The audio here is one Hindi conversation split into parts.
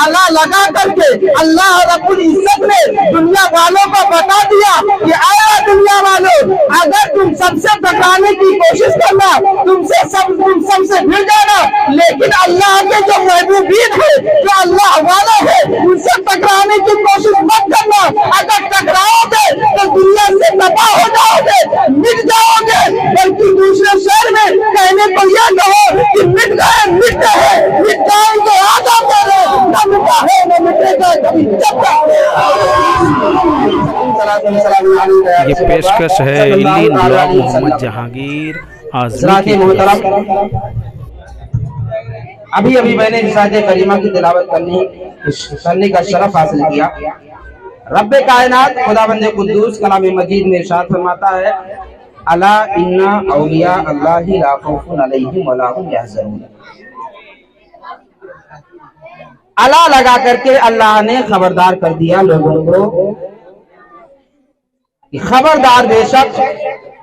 अल्लाह लगा करके अल्लाह रब्बुल इज्जत ने दुनिया वालों को बता दिया कि आया दुनिया वालों, अगर तुम सबसे टकराने की कोशिश करना, तुम सबसे भिड़ जाना, लेकिन अल्लाह के जो महबूबीन है, जो अल्लाह वाले है, उनसे टकराने की कोशिश मत करना। अगर टकराओगे तो दुनिया से तबाह हो जाओगे, मिट जाओगे। बल्कि दूसरे शहर में कहने को यह कहो कि मिट गए, मिट गए, मिट जाएंगे, आधा मेरे न मिटा है न मिटेगा कभी जब तक। ये पेशकश है इल्ली ब्लॉग मोहम्मद जहांगीर आज़मी की। अभी अभी मैंने रिसाते करीमा की तिलावत करने का शरफ हासिल किया। रब्बे कायनात खुदाबंदे कुद्दूस कलाम मजीद में इरशाद फरमाता है, अला इन्ना औलिया अल्लाहि ला खौफुन अलैहिम वला हुम यहज़नून। अला लगा करके अल्लाह ने खबरदार कर दिया लोगों को कि खबरदार, बेशक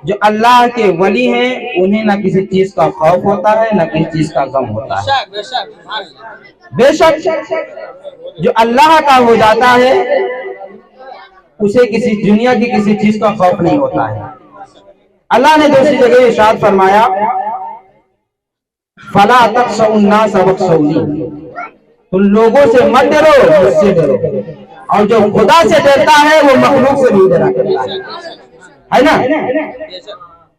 जो अल्लाह के वली हैं उन्हें न किसी चीज का खौफ होता है, न किसी चीज का गम होता है। बेशक जो अल्लाह का हो जाता है उसे किसी दुनिया की किसी चीज का खौफ नहीं होता है। अल्लाह ने दूसरी जगह इरशाद फरमाया, फला तख्शौन नास वख्शौनी, तुम लोगों से मत डरो, मुझसे डरो। और जो खुदा से डरता है वो मखलूक से नहीं डरा करता है ना।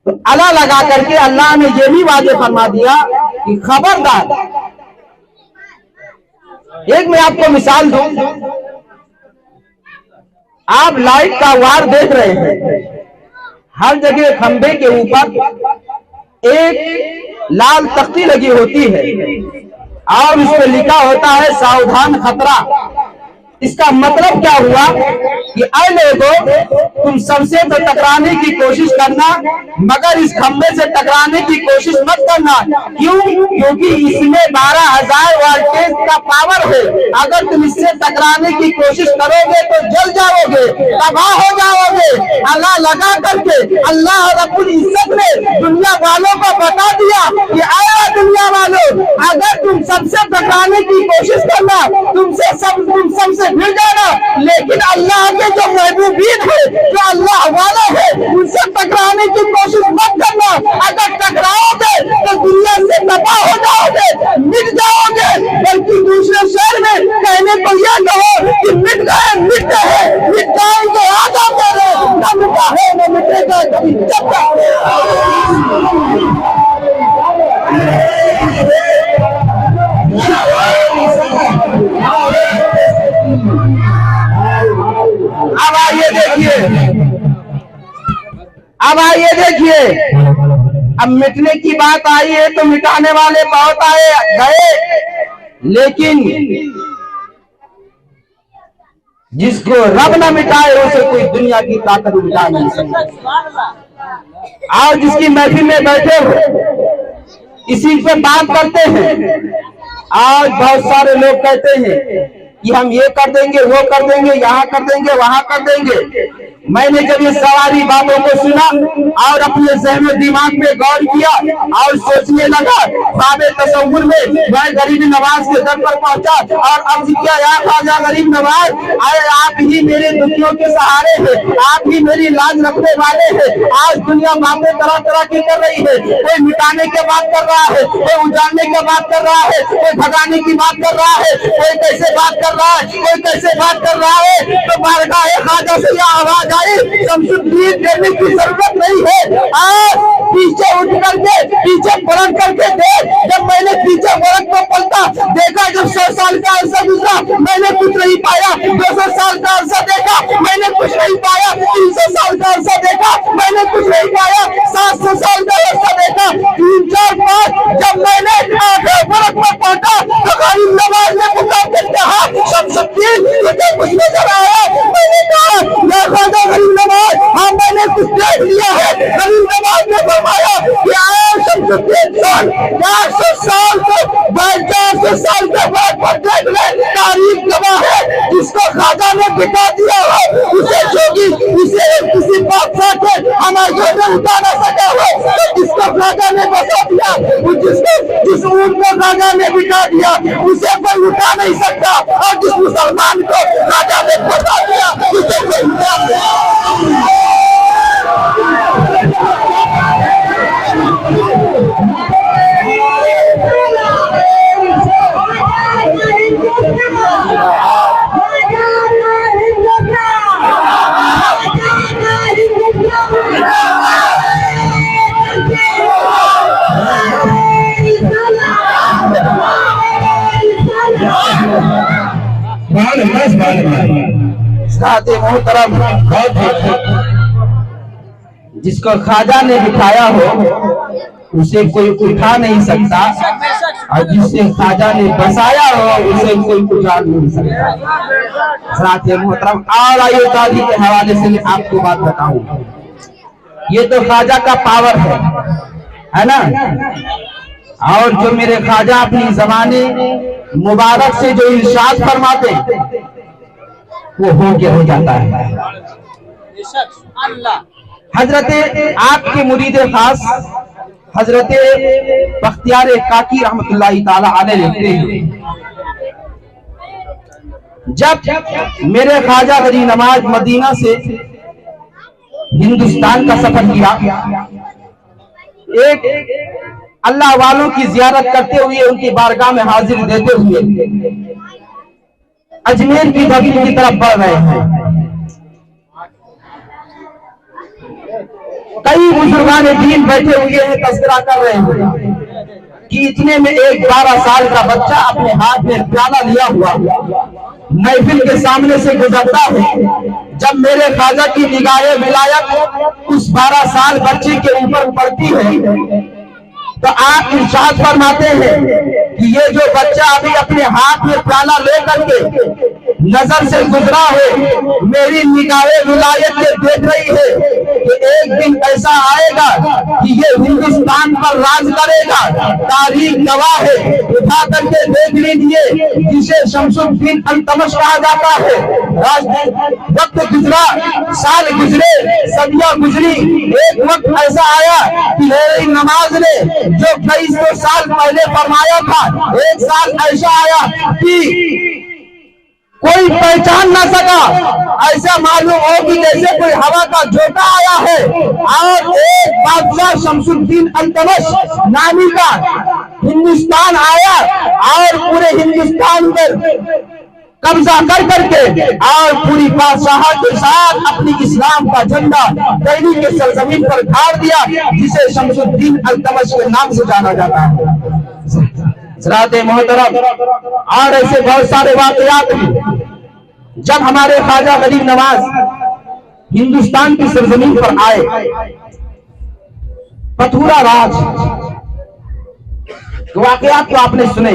तो अल्लाह लगा करके अल्लाह ने ये भी वादे फरमा दिया कि खबरदार। एक मैं आपको मिसाल दूं, आप लाइट का वार देख रहे हैं, हर जगह खंबे के ऊपर एक लाल तख्ती लगी होती है और उस पर लिखा होता है सावधान खतरा। इसका मतलब क्या हुआ कि ऐ लोगों, तुम सबसे तो टकराने की कोशिश करना, मगर इस खंबे से टकराने की कोशिश मत करना। क्यों? क्योंकि इसमें 12,000 वोल्टेज का पावर है। अगर तुम इससे टकराने की कोशिश करोगे तो जल जाओगे, तबाह हो जाओगे। अल्लाह लगा करके अल्लाह रब्बुल इज्जत ने दुनिया वालों को बता दिया कि आया दुनिया वालों, अगर तुम सबसे टकराने की कोशिश करना, तुम सबसे भिड़ जाना, लेकिन अल्लाह के जो महबूबीन है, जो अल्लाह वाले है, उनसे टकराने की कोशिश मत करना। अगर टकराओगे तो दुनिया से तबाह हो जाओगे, मिट जाओगे। बल्कि दूसरे शहर में कहने को यह कहो कि मिट गए, मिट गए, मिट जाएंगे, आधा मेरे न मिटा है न मिटेगा कभी जब तक। अब आइए देखिए, अब मिटने की बात आई है तो मिटाने वाले बहुत आए गए, लेकिन जिसको रब न मिटाए उसे कोई दुनिया की ताकत मिटा नहीं सकती। और जिसकी महफिल में बैठे हो इसी पे बात करते हैं। आज बहुत सारे लोग कहते हैं कि हम ये कर देंगे, वो कर देंगे, यहाँ कर देंगे, वहां कर देंगे। मैंने जब ये सारी बातों को सुना और अपने ज़हन दिमाग में गौर किया और सोचने लगा, ख्वाबे तसव्वुर में मैं गरीब नवाज के दर पर पहुंचा और अर्ज किया, या ख्वाजा गरीब नवाज, आए आप ही मेरे दुखियों के सहारे हैं, आप ही मेरी लाज रखने वाले हैं। आज दुनिया बातें तरह तरह की कर रही है, कोई मिटाने की बात कर रहा है, कोई उजाड़ने की बात कर रहा है, कोई भगाने की बात कर रहा है, कोई कैसे बात कर रहा है, कोई कैसे बात कर रहा है। तो बारगाह ख्वाजा से यह आवाज आई, शमसुद्दीन करने की जरूरत नहीं है। आज पीछे उठ करके, पीछे पलट करके देख। जब मैंने पीछे पलट को पलटा देखा, जब 100 साल का अरसा गुजरा मैंने कुछ नहीं पाया, 200 साल का अरसा देखा मैंने कुछ नहीं पाया, 300 साल का अरसा देखा मैंने कुछ नहीं पाया, 700 साल का अरसा देखा, 3, 4, 5। जब मैंने आखिर फर्क पर पहुंचा तो गरीब नवाज ने पुकार कर कहा, शमसुद्दीन तुझे कुछ नजर आया? मैंने कहा, या ख्वाजा गरीब नवाज, हाँ मैंने कुछ देख लिया है। गरीब नवाज ने फरमाया कि आया शमसुद्दीन साल 400 साल के बाद 400 साल के बाद पर देख ले, तारीख गवाह है जिसको ख्वाजा ने बिठा दिया हो, उसे जोगी, उसे किसी बादशाह के हमारे में उठा ना सका हो, तो जिसको ख्वाजा ने बसा दिया, जिस ऊंट को ख्वाजा ने बिठा दिया, उसे कोई उठा नहीं सकता, और जिस मुसलमान को ख्वाजा ने बसा दिया, उसे कोई उठा नहीं। मोहतरम, जिसको ख्वाजा ने बिठाया हो उसे कोई उठा नहीं सकता, और जिसे ख्वाजा ने बसाया हो उसे कोई उठा नहीं सकता। साथ ही मोहतरम, और आइए दादी के हवाले से मैं आपको बात बताऊं, ये तो ख्वाजा का पावर है ना। और जो मेरे ख्वाजा अपनी ज़बाने मुबारक से जो इरशाद फरमाते वो हो जाता है। हजरत आपके मुरीद खास हजरत बख्तियार काकी रहमतुल्लाहि ताला अलैह लिखते हैं, जब मेरे ख्वाजा गरीब नवाज मदीना से हिंदुस्तान का सफर किया, एक अल्लाह वालों की जियारत करते हुए, उनकी बारगाह में हाजिर देते हुए अजमेर की धरती की तरफ बढ़ रहे हैं। कई बुजुर्गान दीन बैठे हुए हैं, तज़किरा कर रहे हैं कि इतने में एक 12 साल का बच्चा अपने हाथ में प्याला लिया हुआ महफिल के सामने से गुजरता है। जब मेरे ख्वाजा की निगाहे विलायत उस 12 साल बच्चे के ऊपर पड़ती है, तो आप इरशाद फरमाते हैं कि ये जो बच्चा अभी अपने हाथ में प्याला लेकर के नजर से गुजरा है, मेरी निगाहे विलायत के देख रही है कि एक दिन ऐसा आएगा कि ये हिंदुस्तान पर राज करेगा। तारीख गवाह है, उठा करके देख लीजिए, जिसे शमसुद्दीन अल्तमश कहा जाता है। वक्त गुजरा, साल गुजरे, सदियां गुजरी, एक वक्त ऐसा आया कि मेरी नमाज ने जो 2200 साल पहले फरमाया था, एक साल ऐसा आया कि कोई पहचान ना सका, ऐसा मालूम हो कि जैसे कोई हवा का झोंका आया है। और एक बादशाह शमसुद्दीन अल्तमश नामी का हिंदुस्तान आया और पूरे हिंदुस्तान पर कब्जा कर करके और पूरी बादशाह के साथ अपनी इस्लाम का झंडा दिल्ली के सरजमीन पर गाड़ दिया, जिसे शमसुद्दीन अल्तमश के नाम से जाना जाता है। सराते मोहतरम, और ऐसे बहुत सारे वाकयात हैं। जब हमारे ख्वाजा गरीब नवाज हिंदुस्तान की सरजमीन पर आए, पथूरा राज वाकयात तो आपने सुने,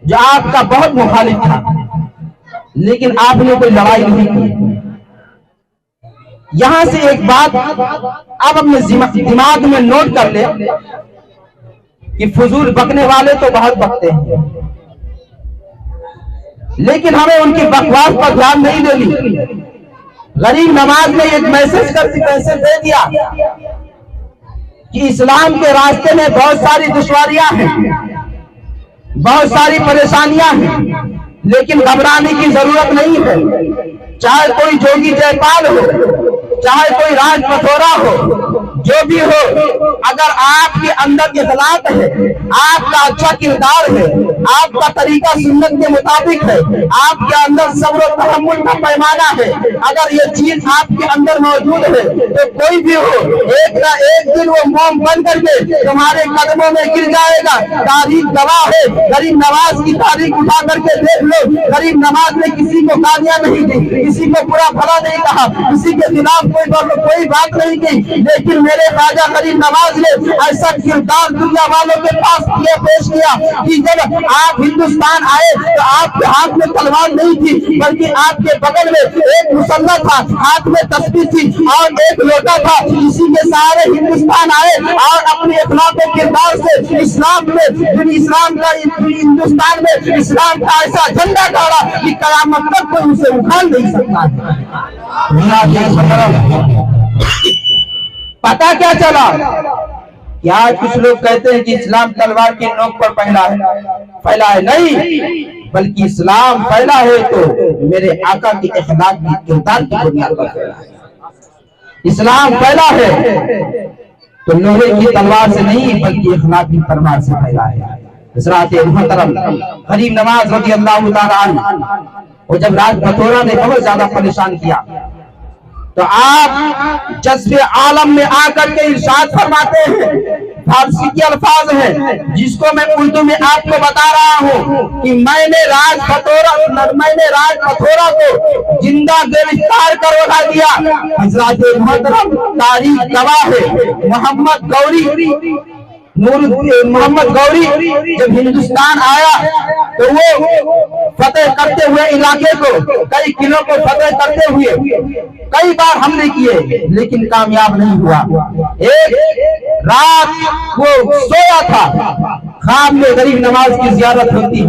जो आपका बहुत मुखालिफ था, लेकिन आपने कोई लड़ाई नहीं की। यहां से एक बात आप अपने दिमाग में नोट कर ले कि फजूल बकने वाले तो बहुत बकते हैं, लेकिन हमें उनकी बकवास पर ध्यान नहीं देनी। गरीब नवाज ने एक मैसेज दे दिया कि इस्लाम के रास्ते में बहुत सारी दुश्वारियां हैं, बहुत सारी परेशानियां हैं, लेकिन घबराने की जरूरत नहीं है। चाहे कोई जोगी जयपाल हो, चाहे कोई राज पथोरा हो, जो भी हो, अगर आपके अंदर इखलाक है, आपका अच्छा किरदार है, आपका तरीका सुन्नत के मुताबिक है, आपके अंदर सब्र और तहम्मुल का पैमाना है, अगर ये चीज आपके अंदर मौजूद है, तो कोई भी हो, एक ना एक दिन वो मोम बन करके तुम्हारे कदमों में गिर जाएगा। तारीख गवाह है, गरीब नवाज की तारीख उठा करके देख लो। गरीब नवाज ने किसी को गालियां नहीं दी, किसी को बुरा भला नहीं कहा, किसी के खिलाफ कोई बात नहीं की, लेकिन मेरे ख्वाजा गरीब नवाज ने ऐसा किरदार दुनिया वालों के पास ये पेश किया कि जब आप हिंदुस्तान आए तो आपके हाथ में तलवार नहीं थी, बल्कि आपके बगल में एक मुसल्ला था, हाथ में तस्बीह थी और एक लोटा था। इसी के सहारे हिंदुस्तान आए और अपने अखलाक किरदार से इस्लाम में, इस्लाम का हिंदुस्तान में इस्लाम का ऐसा झंडा गाड़ा कि कयामत तक कोई उसे उखाड़ नहीं सकता। पता क्या चला? क्या कुछ लोग कहते हैं कि इस्लाम तलवार की नोक पर फैला है, नहीं, बल्कि इस्लाम फैला है तो मेरे आका की अखलाक की किरदार की बुनियाद पर फैला है। इस्लाम फैला है तो लोहे की तलवार से नहीं, बल्कि अखलाक की तलवार से फैला है। हज़रत मोहतरम गरीब नवाज रज़ी अल्लाह तआला अन्हु, और जब राज बतौरा ने बहुत ज्यादा परेशान किया तो आप जज्बे आलम में आकर के इरशाद फरमाते हैं, फारसी के अल्फाज हैं जिसको मैं उर्दू में आपको बता रहा हूँ कि मैंने राज बतौरा को जिंदा गिरफ्तार करवा दिया। हज़रत मोहतरम तारीख गवाह है, मोहम्मद गौरी जब हिंदुस्तान आया तो वो फतेह करते हुए इलाके को, कई किलों को फतेह करते हुए कई बार हमले किए, लेकिन कामयाब नहीं हुआ। एक रात वो सोया था, ख्वाब में गरीब नवाज की जियारत होती है।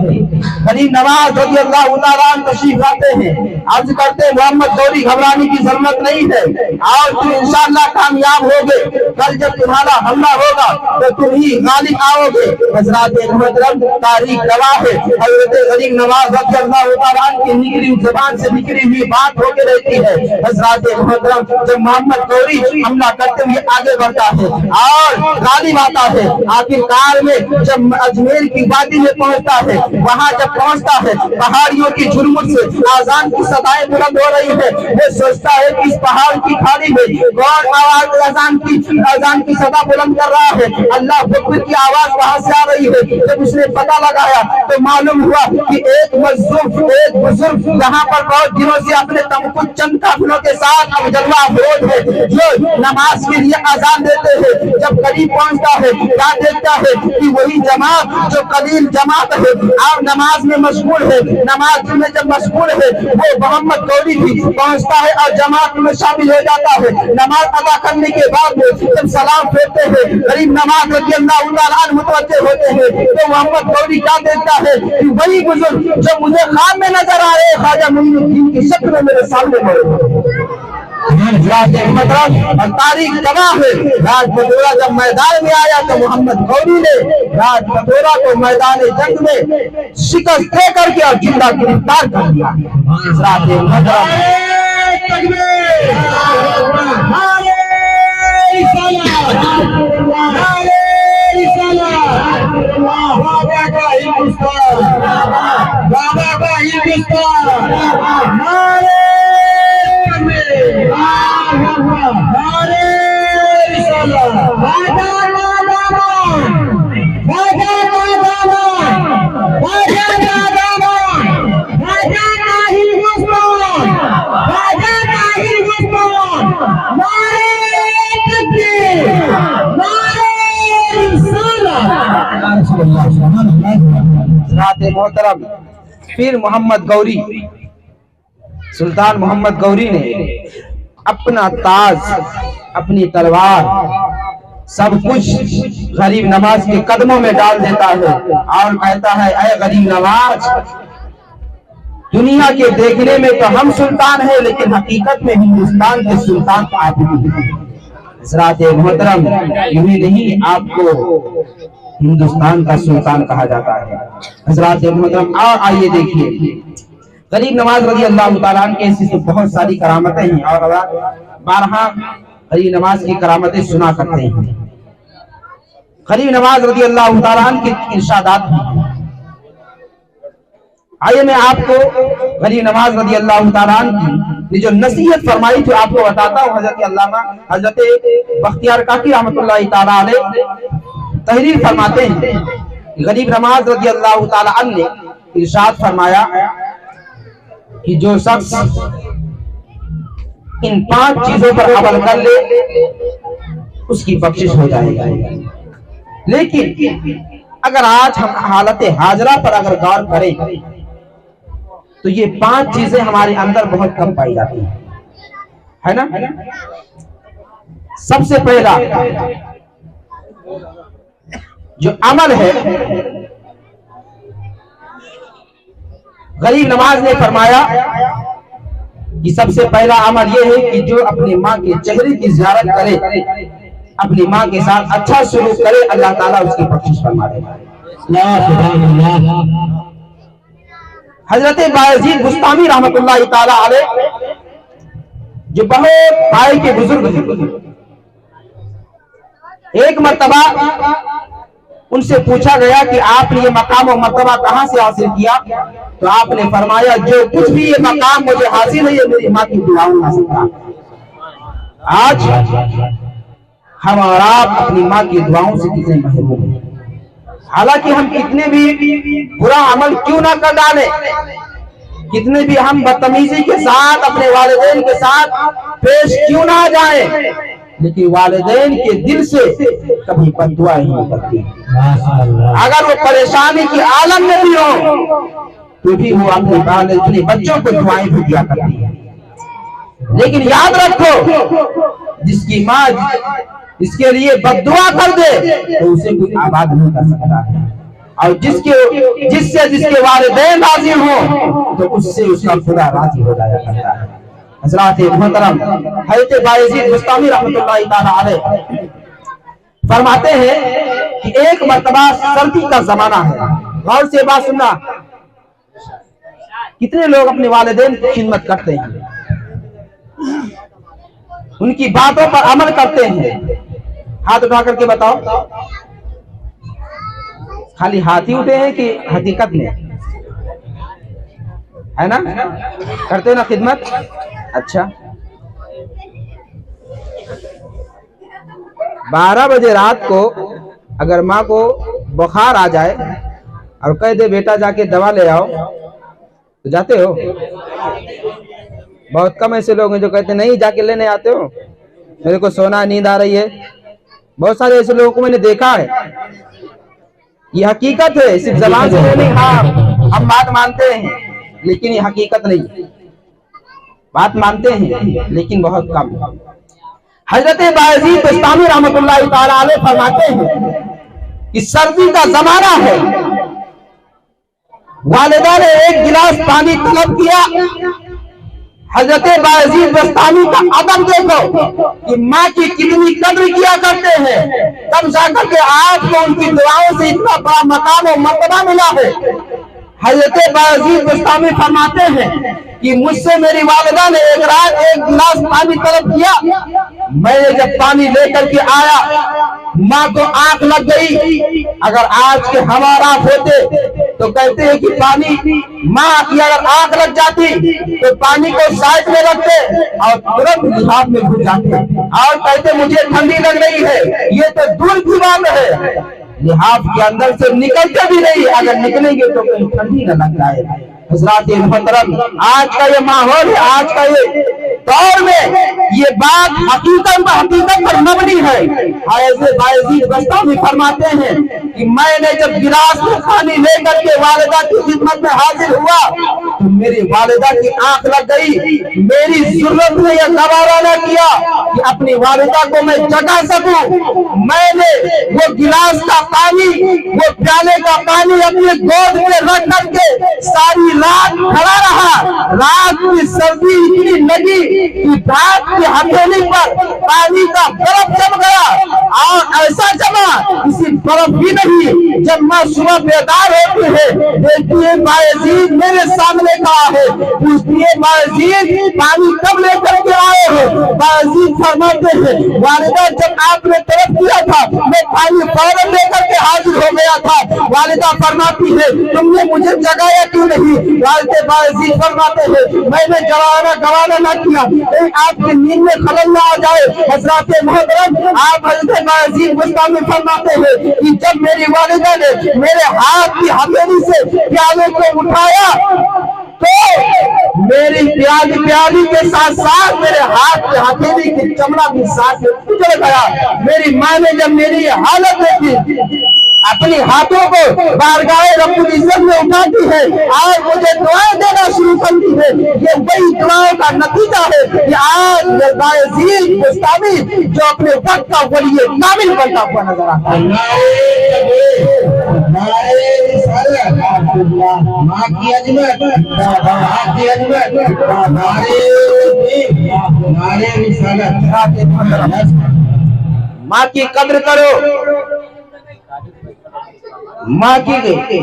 गरीब नवाज रज़ी अल्लाह तआला अन्हु तशरीफ लाते हैं, अर्ज करते हैं मोहम्मद गौरी घबराने की जरूरत नहीं है और तुम इंशाअल्लाह कामयाब होगे, कल जब तुम्हारा हमला होगा तो तुम ही गालिब आओगे। हज़रत मोहतरम तारीख गवाह है, हज़रत गरीब नवाज रज़ी अल्लाह तआला अन्हु की निकली जुबान से निकली हुई बात होके रहती है। हज़रत मोहतरम जब मोहम्मद गौरी हमला करते हुए आगे बढ़ता है और गालिब आता है, आखिरकार में जब अजमेर की वादी में पहुंचता है, वहां जब पहुंचता है पहाड़ियों की झुरमुट से आजान की सदाएं बुलंद हो रही है। वो सोचता है कि इस पहाड़ की खाड़ी में कौन आवाज आजान की सदा बुलंद कर रहा है। अल्लाह अकबर की आवाज वहां से आ रही है। जब उसने पता लगाया तो मालूम हुआ कि एक बुजुर्ग यहाँ पर बहुत दिनों से अपने तमकुच चंद काफिलों के साथ अफजलवा अफरोज है, जो नमाज के लिए आजान देते हैं। जब करीब पहुंचता है क्या देखता है कि वही जमात जो कलील जमात है और नमाज में मशगूल है, नमाज में जब मशगूल है वो मोहम्मद गौरी भी पहुंचता है और जमात में शामिल हो जाता है। नमाज अदा करने के बाद जब सलाम फेरते हैं, गरीब नवाज रज़ी अल्लाह तआला अन्हु मुतवज्जे होते हैं तो मोहम्मद गौरी क्या देखता है कि वही बुजुर्ग जो मुझे ख्वाब में नजर आ रहे ख्वाजा मुईनुद्दीन की शक्ल में मेरे सामने मौजूद। और तारीख गवाह है, राज बतौरा जब मैदान में आया तो मोहम्मद गौरी ने राज बतौरा को मैदान जंग में शिकस्त दे करके और जिंदा गिरफ्तार कर दिया। मोहतरम फिर मोहम्मद गौरी, सुल्तान मोहम्मद गौरी ने अपना ताज, अपनी तलवार, सब कुछ गरीब नवाज के कदमों में डाल देता है और कहता है, ऐ गरीब नवाज, दुनिया के देखने में तो हम सुल्तान हैं, लेकिन हकीकत में हिंदुस्तान के सुल्तान तो आप ही हैं। हज़रत मोहतरम यूं नहीं, आपको हिंदुस्तान का सुल्तान कहा जाता है। हज़रत मोहतरम और आइए देखिए, गरीब नवाज रज़ी अल्लाह तआला अन्हु की ऐसी तो बहुत सारी करामतें हैं और बारहा गरीब नवाज की करामतें सुना करते हैं। गरीब नवाज रज़ी अल्लाह तआला अन्हु के इरशादात हैं। आइए मैं आपको गरीब नवाज रज़ी अल्लाह तआला अन्हु की जो नसीहत फरमाई थी आपको बताता हूँ। हजरत बख्तियार काकी रहमतुल्लाह तआला अलैह तहरीर फरमाते हैं, गरीब नवाज रज़ी अल्लाह तआला अन्हु ने इरशाद फरमाया कि जो शख्स इन 5 चीजों पर अमल कर ले उसकी बख्शिश हो जाएगी। लेकिन अगर आज हम हालत हाजरा पर अगर गौर करें तो ये 5 चीजें हमारे अंदर बहुत कम पाई जाती है ना। सबसे पहला जो अमल है, गरीब नवाज ने फरमाया कि सबसे पहला अमल यह है कि जो अपनी माँ के चेहरे की ज़ियारत करे, अपनी माँ के साथ अच्छा सलूक करे, अल्लाह ताला उसकी बख्शिश फरमा देगा। हजरत बायजीद बुस्तामी रहमतुल्लाह ताला अलैह जो बहुत भाई के बुजुर्ग हैं, एक मर्तबा उनसे पूछा गया कि आपने ये मकाम और मर्तबा कहां से हासिल किया, तो आपने फरमाया जो कुछ भी ये मकाम मुझे हासिल है ये मेरी माँ की दुआओं हासिल था। आज हम और आप अपनी माँ की दुआओं से कितने महरूम हैं। हालांकि हम कितने भी बुरा अमल क्यों ना कर डालें, कितने भी हम बदतमीजी के साथ अपने वालिदैन के साथ पेश क्यों ना आ जाएं, लेकिन वालिदैन के दिल से कभी बद्दुआ ही नहीं करती। अगर वो परेशानी की आलम में भी हो तो भी वो अपने बच्चों को दुआएं भी दिया करती है। लेकिन याद रखो, जिसकी माँ इसके लिए बद्दुआ कर दे तो उसे कोई आबाद नहीं कर सकता है, और जिसके वालिदैन राजी हो तो उससे उसका खुदा राजी हो जाया करता है। हज़रात मोहतरम हज़रत बायजीद बुस्तामी रहमतुल्लाह ताला अलैह फरमाते हैं कि एक मर्तबा सर्दी का जमाना है। गौर से बात सुनना, कितने लोग अपने वालिदैन की खिदमत करते हैं, उनकी बातों पर अमल करते हैं। हाथ उठा करके बताओ, खाली हाथ ही उठे हैं कि हकीकत में है ना, करते ना खिदमत। अच्छा, 12 बजे रात को अगर माँ को बुखार आ जाए और कह दे बेटा जाके दवा ले आओ, तो जाते हो? बहुत कम ऐसे लोग हैं जो कहते नहीं जाके लेने आते हो, मेरे को सोना नींद आ रही है। बहुत सारे ऐसे लोगों को मैंने देखा है, ये हकीकत है, सिर्फ ज़बान से नहीं। हाँ, हम बात मानते हैं लेकिन ये हकीकत नहीं, बात मानते हैं लेकिन बहुत कम। हजरत बायजीद बुस्तामी रहमतुल्लाह ताला अलैह फरमाते हैं कि सर्दी का जमाना है, वालिदा ने एक गिलास पानी तलब किया। हजरत बायजीद बुस्तामी का अदब देखो कि माँ की कितनी कद्र किया करते हैं, तब जाकर के आपको उनकी दुआओं से इतना बड़ा मकाम और मर्तबा मिला है। हजरत बायजीद बुस्तामी फरमाते हैं कि मुझसे मेरी वालिदा ने एक रात एक गिलास पानी तलब किया, मैंने जब पानी लेकर के आया माँ को आंख लग गई। अगर आज के हमारा होते तो कहते हैं कि पानी, माँ की अगर आंख लग जाती तो पानी को साइड में रखते और तुरंत लिहाफ में घुस जाते और कहते मुझे ठंडी लग रही है। ये तो दूर की बात है, लिहाफ के अंदर से निकलते भी नहीं, अगर निकलेंगे तो कहीं ठंडी न लग जाए। हज़रात मोहतरम, आज का ये माहौल है, आज का ये दौर में ये बात हकीकत पर मबनी है। हज़रत बायजीद बुस्तामी फरमाते हैं कि मैंने जब गिलास में पानी लेकर के वालिदा की खिदमत में हाजिर हुआ तो मेरी वालिदा की आंख लग गई। मेरी जरूरत ने यह गवारा न किया कि अपनी वालिदा को मैं जगा सकूं। मैंने वो गिलास का पानी, वो प्याले का पानी अपने गोद में रख करके सारी रात खड़ा रहा। रात की सर्दी इतनी लगी कि रात की हथेली पर पानी का बर्फ जम गया, और ऐसा जमा किसी बर्फ भी नहीं। जब माँ सुबह बेदार होती है, देखती है बायजीद मेरे सामने खड़ा है, पूछती है बायजीद पानी कब लेकर के आए हो? बायजीद फरमाते हैं वालिदा जब आपने तलब किया था मैं पानी फौरन लेकर के हाजिर हो गया था। वालिदा फरमाती है तुमने मुझे जगाया क्यों नहीं? वालिद बायजीद फरमाते हैं मैंने गवाना न किया, आपकी नींद में खलल न आ जाए। हज़रात मोहतरम, आप हज़रत बायजीद बुस्तामी फरमाते हैं कि जब मेरी वालिदा ने मेरे हाथ की हथेली से प्याले को उठाया तो मेरी प्याली प्याली के साथ साथ मेरे हाथ में हथेली की चमड़ा भी साथ में उजड़ गया। मेरी माँ ने जब मेरी हालत देखी, अपने हाथों को बारगाहे रब्बुल इज्जत में उठाती है और मुझे दुआएं देना शुरू करती है। ये वही दुआओं का नतीजा है कि आज बायजीद बुस्तामी जो अपने वक्त का वली कामिल बनता हुआ नजर आता है। माँ की अजमत, माँ की अजमत, माँ की कद्र करो, माँ की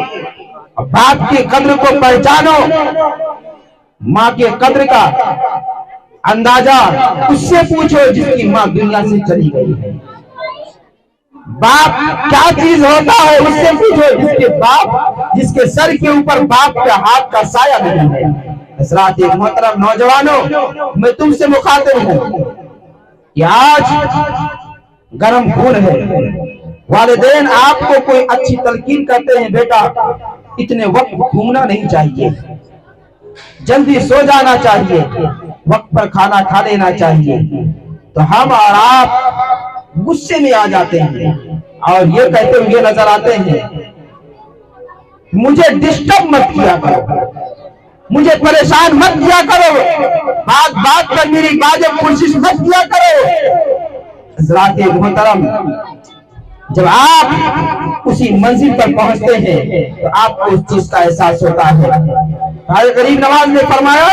बाप की कद्र को पहचानो। माँ के कद्र का अंदाजा उससे पूछो जिसकी माँ दुनिया से चली गई है। बाप क्या चीज होता है उससे पूछो जिसके सर के ऊपर बाप के हाथ का साया नहीं है। हज़रात मोहतरम नौजवानों, मैं तुमसे मुखातिब हूं कि आज गर्म खून है। वालिदैन आपको कोई अच्छी तलकीन करते हैं, बेटा इतने वक्त घूमना नहीं चाहिए, जल्दी सो जाना चाहिए, वक्त पर खाना खा लेना चाहिए। तो हम और आप गुस्से में आ जाते हैं और ये कहते हुए नजर आते हैं, मुझे डिस्टर्ब मत किया करो, मुझे परेशान मत किया करो, बात बात पर मेरी वाजिब कोशिश मत किया करो। हज़रात मोहतरम, जब आप उसी मंजिल पर पहुंचते हैं तो आपको उस चीज का एहसास होता है। हज़रत गरीब नवाज ने फरमाया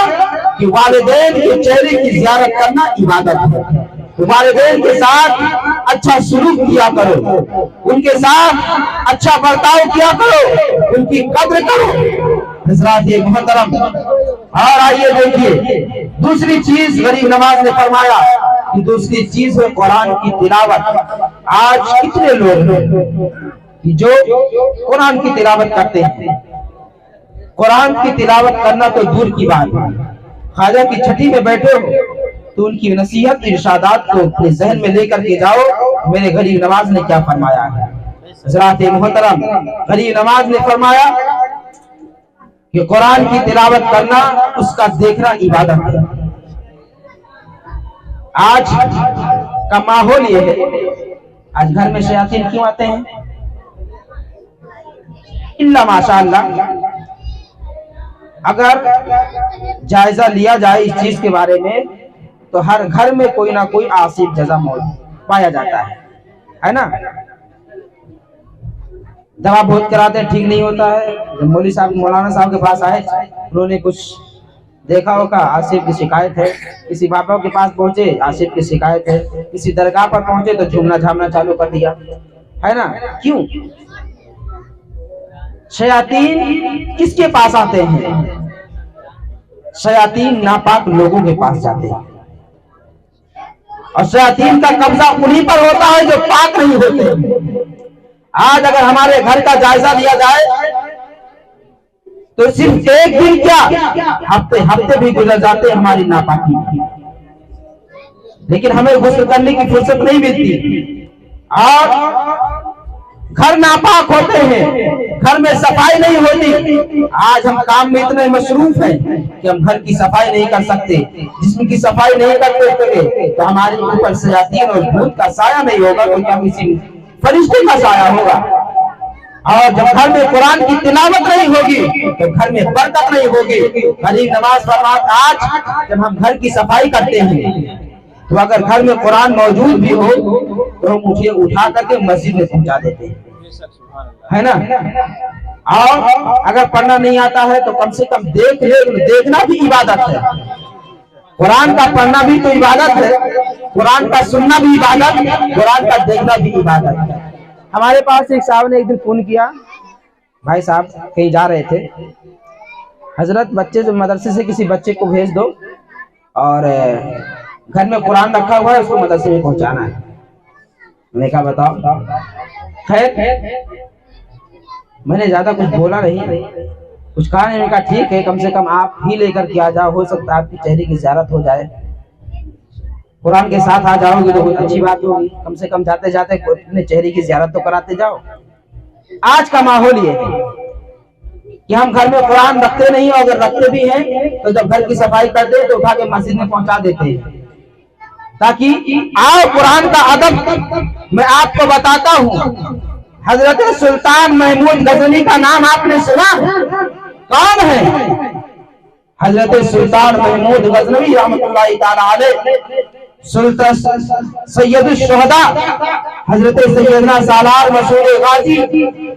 कि वालिदैन के चेहरे की ज़ियारत करना इबादत है। तो वालिदैन के साथ अच्छा सलूक किया करो, उनके साथ अच्छा बर्ताव किया करो, उनकी कद्र करो। हज़रात मोहतरम, और आइए देखिए दूसरी चीज गरीब नवाज ने फरमाया कि दूसरी चीज है कुरान की तिलावत। आज कितने लोग हैं जो कुरान की तिलावत करते हैं? कुरान की तिलावत करना तो दूर की बात है, ख्वाजा की छठी में बैठे हो तो उनकी नसीहत इरशादात को अपने जहन में लेकर के जाओ। मेरे गरीब नवाज ने क्या फरमाया है? हज़रात मोहतरम, गरीब नवाज ने फरमाया कि कुरान की तिलावत करना, उसका देखना इबादत है। आज का माहौल ये है, आज घर में शयातीन क्यों आते हैं? इल्ला माशाअल्लाह, अगर जायजा लिया जाए इस चीज के बारे में तो हर घर में कोई ना कोई आसिफ जजा मौजूद पाया जाता है ना। दवा बहुत कराते हैं, ठीक नहीं होता है। जब मौली साहब मौलाना साहब के पास आए, उन्होंने कुछ देखा होगा, आसिफ की शिकायत है। किसी बाबा के पास पहुंचे, आसिफ की शिकायत है। किसी दरगाह पर पहुंचे तो झूमना झामना चालू कर दिया, है ना। क्यों? शयातीन किसके पास आते हैं? शयातीन नापाक लोगों के पास जाते हैं, और शयातीन का कब्जा उन्हीं पर होता है जो पाक नहीं होते। आज अगर हमारे घर का जायजा लिया जाए तो सिर्फ एक दिन क्या, हफ्ते हफ्ते भी गुजर जाते हैं हमारी नापाकी में, लेकिन हमें गुस्ल करने की फुर्सत नहीं मिलती। और घर नापाक होते हैं, घर में सफाई नहीं होती। आज हम काम में इतने मशरूफ हैं कि हम घर की सफाई नहीं कर सकते। जिस्म की सफाई नहीं करते तो हमारे ऊपर शयातीन और भूत का साया नहीं होगा, क्योंकि हम किसी फरिश्ते का साया होगा। और जब घर में कुरान की तिलावत नहीं होगी तो घर में बरकत नहीं होगी। गरीब नवाज फरमाता, आज जब हम घर की सफाई करते हैं तो अगर घर में कुरान मौजूद भी हो तो हम मुझे उठा करके मस्जिद में पहुंचा देते हैं, है ना। और अगर पढ़ना नहीं आता है तो कम से कम देख ले, देखना भी इबादत है। कुरान का पढ़ना भी तो इबादत है, कुरान का सुनना भी इबादत, कुरान का देखना भी इबादत है। हमारे पास एक साहब ने एक दिन फोन किया, भाई साहब कहीं जा रहे थे, हजरत बच्चे से मदरसे से किसी बच्चे को भेज दो और घर में कुरान रखा हुआ है, उसको मदरसे में पहुंचाना है। मैंने कहा बताओ। खैर मैंने ज्यादा कुछ बोला नहीं, कुछ कहा नहीं। कहा ठीक है, कम से कम आप ही लेकर के आ जाओ, हो सकता है आपकी चेहरे की ज़ियारत हो जाए। कुरान के साथ आ जाओगे तो बहुत अच्छी बात होगी, कम से कम जाते जाते अपने चेहरे की ज़ियारत तो कराते जाओ। आज का माहौल ये है कि हम घर में कुरान रखते नहीं, और अगर रखते भी हैं तो जब घर की सफाई करते हैं तो उठा के मस्जिद में पहुंचा देते हैं, ताकि आओ कुरान का अदब मैं आपको बताता हूँ। हजरत सुल्तान महमूद गजनी का नाम आपने सुना? कौन है? हजरत सुल्तान महमूद गजनवी रहमतुल्लाहि ताला अलैह, सुल्तान सैयदुल शुहदा हजरत सैयदना सालार मशहूर गाजी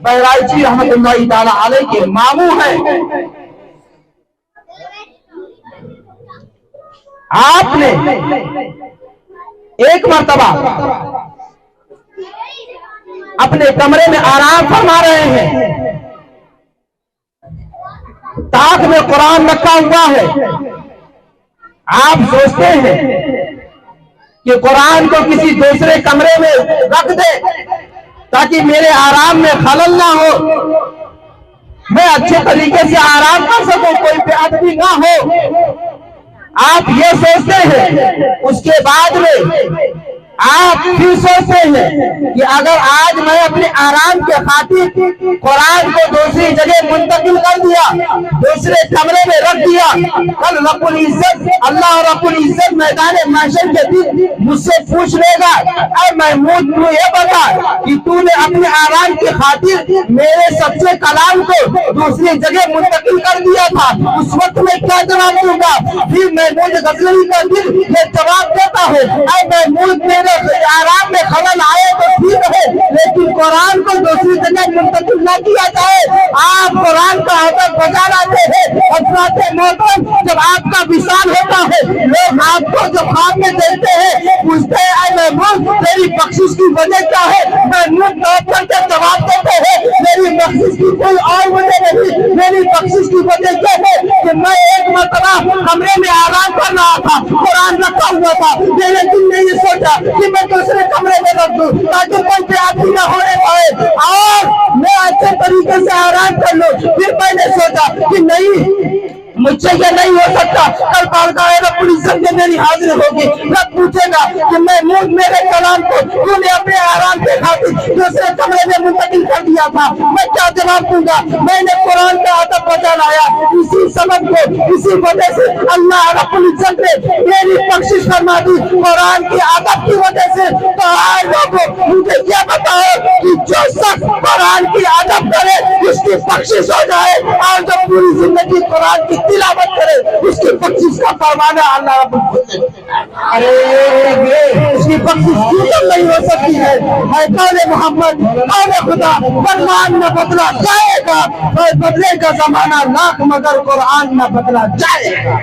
बहराइची रहमतुल्लाहि ताला अलैह के मामू हैं। आपने एक मर्तबा अपने कमरे में आराम फरमा रहे हैं, ताक में कुरान रखा हुआ है। आप सोचते हैं कि कुरान को किसी दूसरे कमरे में रख दे ताकि मेरे आराम में खलल ना हो, मैं अच्छे तरीके से आराम कर सकूं, कोई बेअदबी ना हो। आप ये सोचते हैं। उसके बाद में आप फिर सोचते हैं कि अगर आज मैं अपने आराम के खातिर कुरान को दूसरी जगह मुंतकिल कर दिया, दूसरे कमरे में रख दिया, कल रब्बुल इज्जत अल्लाह रब्बुल इज्जत मैदान महशर के दिन मुझसे पूछ लेगा, अरे महमूद तू ये बता कि तूने अपने आराम के खातिर मेरे सच्चे कलाम को दूसरी जगह मुंतकिल कर दिया था। उस वक्त मैं क्या जवाब दूंगा? फिर महमूद गजनवी का दिल ये जवाब देता है, अरे महमूद आराम में खलल आए तो ठीक है, लेकिन कुरान को दूसरी जगह मुंतकिल न किया जाए। आप कुरान का अदब बजा लाते हैं। जब आपका विशाल होता है, लोग आपको जो ख्वाब में देखते हैं पूछते हैं, अरे महमूद तेरी बख्शिश की वजह क्या है? महमूद तौर करके जवाब देते हैं, मेरी बख्शिश की कोई और वजह नहीं, मेरी बख्शिश की वजह क्या है कि मैं एक मरतबा कमरे में आराम कर रहा था, कुरान रखा हुआ था, मेरे दिल ने ये सोचा कि मैं दूसरे कमरे में रख दूं ताकि कोई बेअदबी न होने पाए और मैं अच्छे तरीके से आराम कर लूं। फिर मैंने सोचा कि नहीं, मुझसे ये नहीं हो सकता। कल बारगाह रब्बुल इज्जत में मेरी हाजिर होगी, रब पूछेगा कि महमूद मेरे कलाम को तूने अपने आराम के खातिर दूसरे कमरे में मुंतकिल कर दिया था, मैं क्या जवाब दूंगा? मैंने कुरान का अदब बचा लाया। इसी सबब को, इसी वजह से अल्लाह रब्बुल इज्जत ने मेरी बख्शिश फरमा दी कुरान की अदब की वजह से। तो आज लोगों मुझे ये बताओ कि जो शख्स कुरान की अदब करे उसकी बख्शिश हो जाए, और जो पूरी जिंदगी कुरान की तिलावत करे उसकी बख्शिश का परवाना अल्लाह रब्बुल इज्जत। अरे उसकी बख्शिश क्यों नहीं हो सकती है? कौन मोहम्मद, कौन खुदा, फरमान न बदला जाएगा, और बदलेगा जमाना लाख मगर कुरान न बदला जाएगा।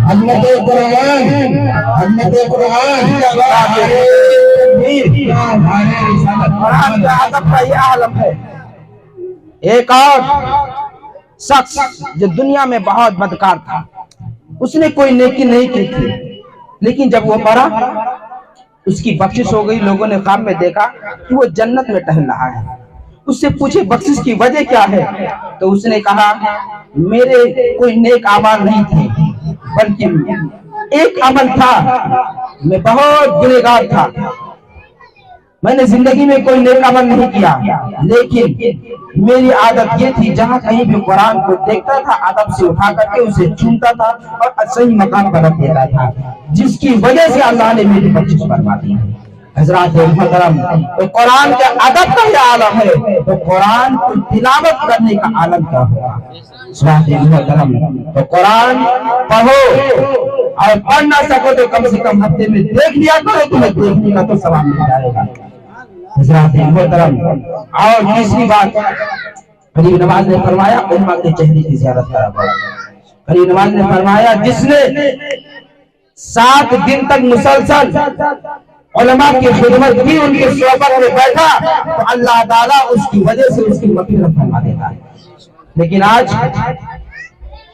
हजरत कुरान, हजरत कुरान कुरान का अदब का ये आलम है। एक और शख्स जो दुनिया में बहुत बदकार था, उसने कोई नेकी नहीं की थी, लेकिन जब वो मरा उसकी बख्शिश हो गई। लोगों ने ख्वाब में देखा कि वो जन्नत में टहल रहा है। उससे पूछे बख्शिश की वजह क्या है? तो उसने कहा मेरे कोई नेक अमाल नहीं थे, बल्कि एक अमल था, मैं बहुत गुनहगार था, मैंने जिंदगी में कोई नेक अमल नहीं किया, लेकिन मेरी आदत ये थी जहाँ कहीं भी कुरान को देखता था अदब से उठा करके उसे चूमता था और सही मकाम पर रख देता था, जिसकी वजह से अल्लाह ने मेरी बख्शिश फरमा दी। हज़रात मोहतरम, तो कुरान के अदब का यह आलम है, तो कुरान को तिलावत करने का आलम क्या होगा? हज़रात मोहतरम, तो कुरान पढ़ो, और पढ़ ना सको तो कम से कम हफ्ते में देख लिया करो, तुम्हें देखने का तो सवाब मिल जाएगा। हज़रात मोहतरम, और तीसरी बात, गरीब नवाज ने फरमाया उम्मा के चेहरे की ज़ियारत करा करो। गरीब नवाज ने फरमाया जिसने 7 दिन तक मुसलसल उलमा की खिदमत की, उनके सोहबत में बैठा, तो अल्लाह ताला उसकी वजह से उसकी मग़फ़िरत फरमा देता है। लेकिन आज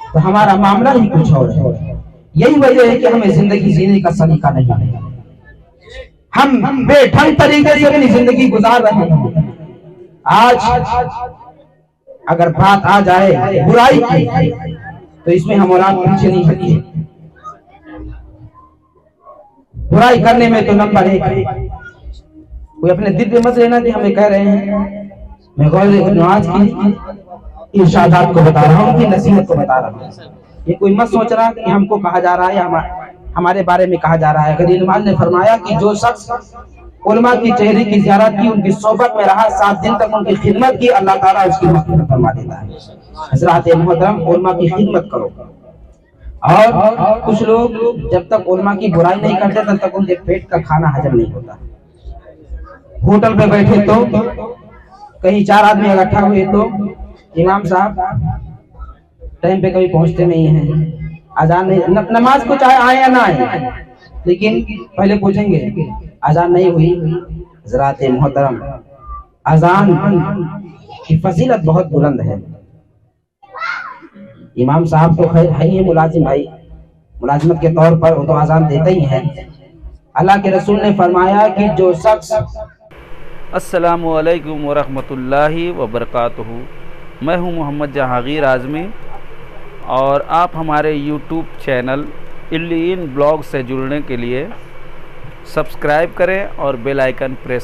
तो हमारा मामला ही कुछ और है। यही वजह है कि हमें जिंदगी जीने का सलीका नहीं है, हम बेढंग तरीके से अपनी जिंदगी गुजार रहे हैं। आज अगर बात आ जाए बुराई की, तो इसमें हम औलाद पीछे नहीं हटी। बुराई करने में तो नंबर 1 है। कोई अपने दिल में मत लेना कि हमें कह रहे हैं। मैं गौर नमाज की इरशादात को बता रहा हूँ, उनकी नसीहत को बता रहा हूँ। ये कोई मत सोच रहा कि हमको कहा जा रहा है या हमारे बारे में कहा जा रहा है। गरीब इमाम ने फरमाया कि जो शख्स उलमा की चेहरे की ज़ियारत की, उनकी सोबत में रहा, 7 दिन तक उनकी खिदमत की, अल्लाह ताला उसकी मग़फ़िरत फरमा देता है। हज़रात मोहतरम, उलमा की खिदमत करो। और कुछ लोग जब तक उलमा की बुराई नहीं करते तब तक उनके पेट का खाना हजम नहीं होता। होटल पे बैठे तो कहीं 4 आदमी इकट्ठा हुए तो इमाम साहब टाइम पे कभी पहुंचते नहीं हैं, अजान नहीं, नमाज को चाहे आए या ना आए, लेकिन पहले पूछेंगे अजान नहीं हुई। हज़रात मोहतरम, अजान की फजीलत बहुत बुलंद है। इमाम साहब तो खैर है ही मुलाजिम भाई, मुलाजिमत के तौर पर वो तो अजान देते ही हैं। अल्लाह के रसूल ने फरमाया कि जो शख्स अस्सलामु अलैकुम वरहमतुल्लाहि वबरकातुहू। मैं हूं मोहम्मद जहांगीर आज़मी और आप हमारे यूट्यूब चैनल इल्लीन ब्लॉग से जुड़ने के लिए सब्सक्राइब करें और बेल आइकन प्रेस